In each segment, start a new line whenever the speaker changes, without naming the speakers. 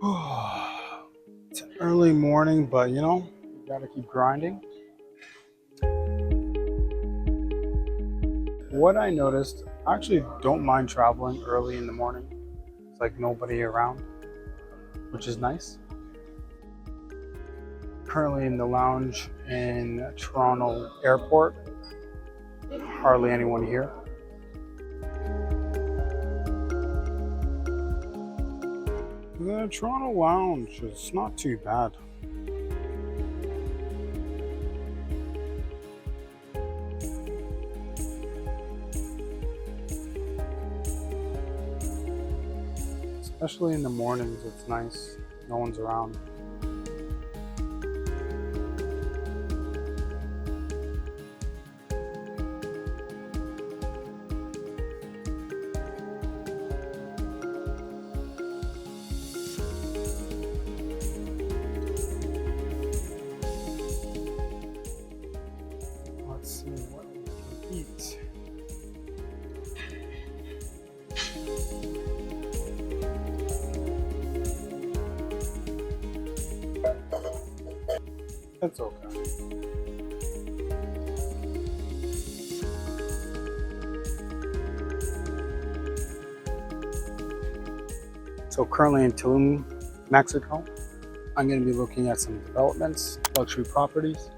It's an early morning, but you gotta keep grinding. What I noticed, I actually don't mind traveling early in the morning. It's like nobody around, which is nice. Currently in the lounge in Toronto Airport, hardly anyone here. The Toronto lounge is not too bad. Especially in the mornings, it's nice. No one's around. Let's see what we can eat. It's okay. So currently in Tulum, Mexico, I'm going to be looking at some developments, luxury properties,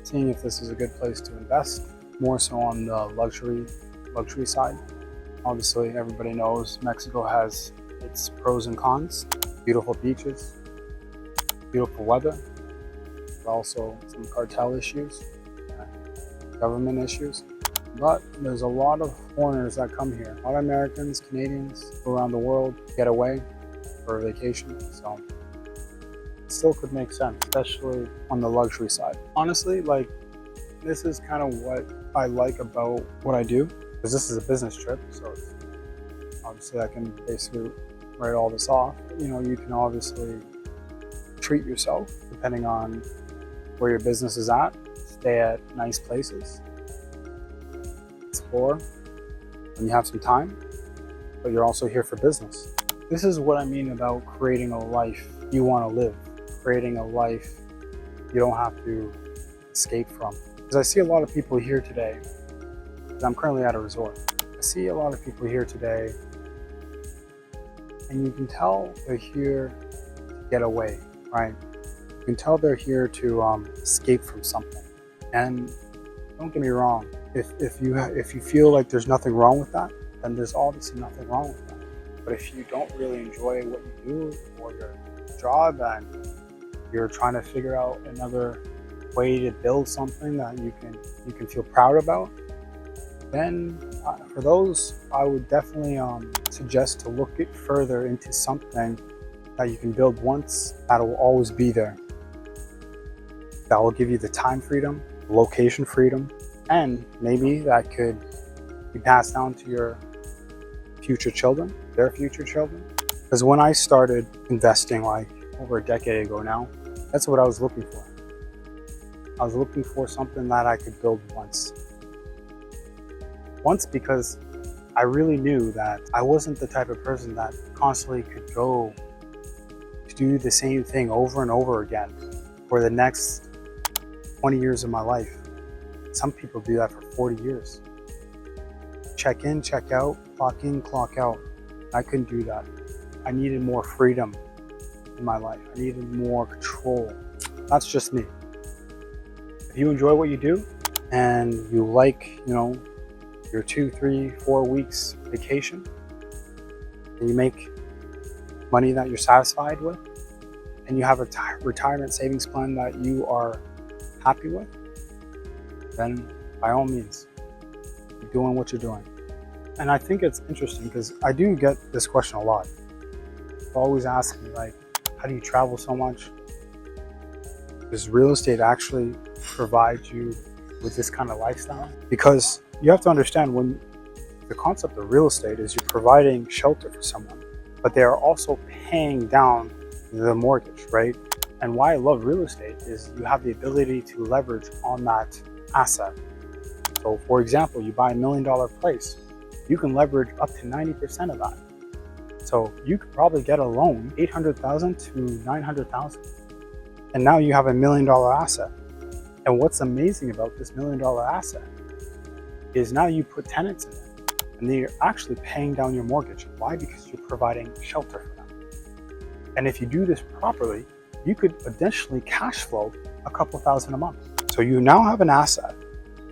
seeing if this is a good place to invest, more so on the luxury side. Obviously, everybody knows Mexico has its pros and cons. Beautiful beaches, beautiful weather, but also some cartel issues, government issues. But there's a lot of foreigners that come here. A lot of Americans, Canadians, around the world get away for a vacation. So it still could make sense, especially on the luxury side. Honestly, this is kind of what I like about what I do, because this is a business trip. So obviously I can basically write all this off. You can obviously treat yourself depending on where your business is at, stay at nice places, explore when you have some time, but you're also here for business. This is what I mean about creating a life you want to live, creating a life you don't have to escape from. Because I see a lot of people here today, because I'm currently at a resort. I see a lot of people here today, and you can tell they're here to get away, right? You can tell they're here to escape from something. And don't get me wrong, if you feel like there's nothing wrong with that, then there's obviously nothing wrong with that. But if you don't really enjoy what you do or your job, and you're trying to figure out another way to build something that you can feel proud about, then for those, I would definitely suggest to look it further into something that you can build once, that will always be there. That will give you the time freedom, location freedom, and maybe that could be passed down to your future children, their future children. Because when I started investing over a decade ago now, that's what I was looking for. I was looking for something that I could build once. Once, because I really knew that I wasn't the type of person that constantly could go to do the same thing over and over again for the next 20 years of my life. Some people do that for 40 years. Check in, check out, clock in, clock out. I couldn't do that. I needed more freedom in my life. I needed more control. That's just me. If you enjoy what you do and you like, your 2, 3, 4 weeks vacation, and you make money that you're satisfied with, and you have a retirement savings plan that you are happy with, then by all means, keep doing what you're doing. And I think it's interesting because I do get this question a lot. People always ask me, how do you travel so much? Does real estate actually provide you with this kind of lifestyle? Because you have to understand, when the concept of real estate is you're providing shelter for someone, but they are also paying down the mortgage, right? And why I love real estate is you have the ability to leverage on that asset. So for example, you buy $1 million place, you can leverage up to 90% of that. So you could probably get a loan, $800,000 to $900,000. And now you have $1 million asset. And what's amazing about this $1 million asset is now you put tenants in it and they're actually paying down your mortgage. Why? Because you're providing shelter for them. And if you do this properly, you could additionally cash flow a couple thousand a month. So you now have an asset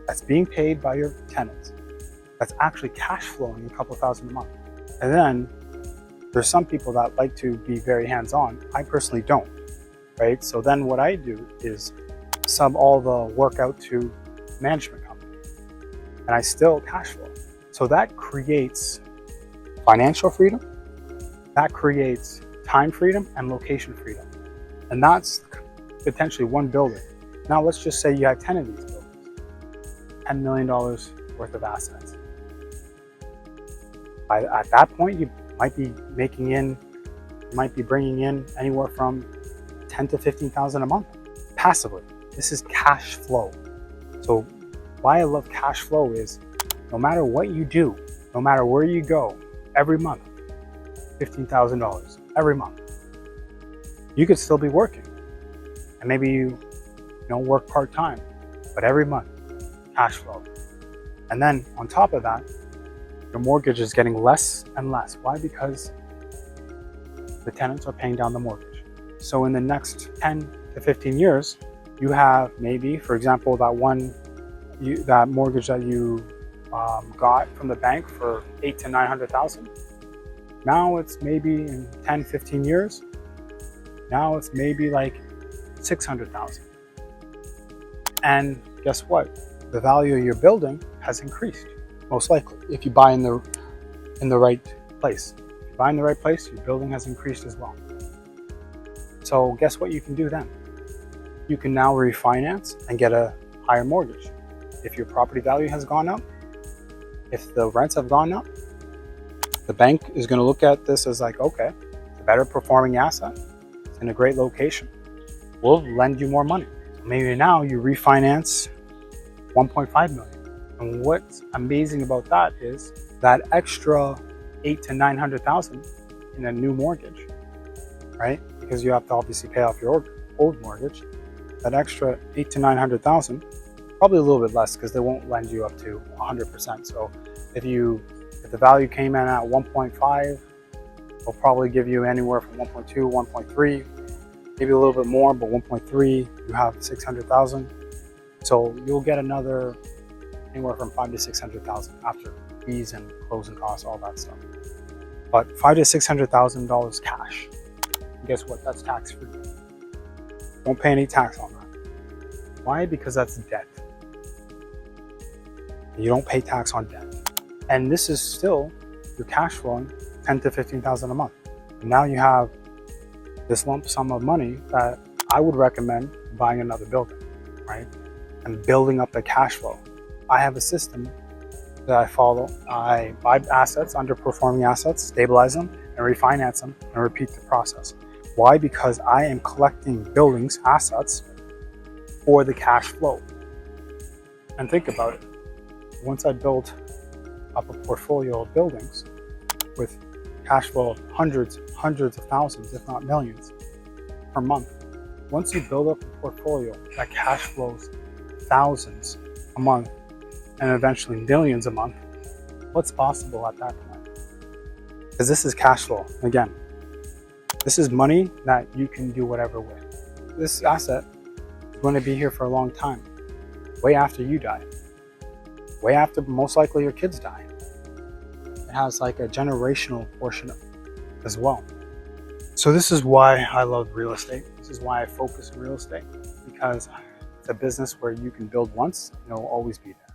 that's being paid by your tenants that's actually cash flowing a couple thousand a month. And then there's some people that like to be very hands-on. I personally don't, right? So then what I do is sub all the work out to management company and I still cash flow. So that creates financial freedom, that creates time freedom and location freedom. And that's potentially one building. Now let's just say you have 10 of these buildings, $10 million worth of assets. At that point, you might be bringing in anywhere from 10 to 15,000 a month passively. This is cash flow. So why I love cash flow is no matter what you do, no matter where you go, every month, $15,000 every month. You could still be working and maybe you work part-time, but every month, cash flow. And then on top of that, your mortgage is getting less and less. Why? Because the tenants are paying down the mortgage. So in the next 10 to 15 years, you have maybe, for example, that mortgage that you got from the bank for $800,000 to $900,000. Now it's maybe in 10, 15 years, now it's maybe like $600,000. And guess what? The value of your building has increased, most likely, if you buy in the right place. If you buy in the right place, your building has increased as well. So guess what you can do then? You can now refinance and get a higher mortgage. If your property value has gone up, if the rents have gone up, the bank is going to look at this as like, okay, it's a better performing asset. It's in a great location. We'll lend you more money. So maybe now you refinance $1.5 million. And what's amazing about that is that extra $800,000 to $900,000 in a new mortgage, right? Because you have to obviously pay off your old mortgage. That extra $800,000 to $900,000, probably a little bit less because they won't lend you up to 100%. So if the value came in at 1.5, they'll probably give you anywhere from 1.2, 1.3, maybe a little bit more, but 1.3, you have 600,000. So you'll get another anywhere from $500,000 to $600,000 after fees and closing costs, all that stuff. But $500,000 to $600,000 cash. And guess what? That's tax free. Don't pay any tax on that. Why? Because that's debt. You don't pay tax on debt. And this is still your cash flowing $10,000 to $15,000 a month. And now you have this lump sum of money that I would recommend buying another building, right? And building up the cash flow. I have a system that I follow. I buy assets, underperforming assets, stabilize them, and refinance them, and repeat the process. Why? Because I am collecting buildings, assets, for the cash flow. And think about it. Once I build up a portfolio of buildings with cash flow of hundreds of thousands, if not millions, per month. Once you build up a portfolio that cash flows thousands a month and eventually millions a month, what's possible at that point? Because this is cash flow. Again, this is money that you can do whatever with. This asset is going to be here for a long time, way after you die, way after most likely your kids die. It has like a generational portion as well. So this is why I love real estate. This is why I focus on real estate, because it's a business where you can build once and it will always be there.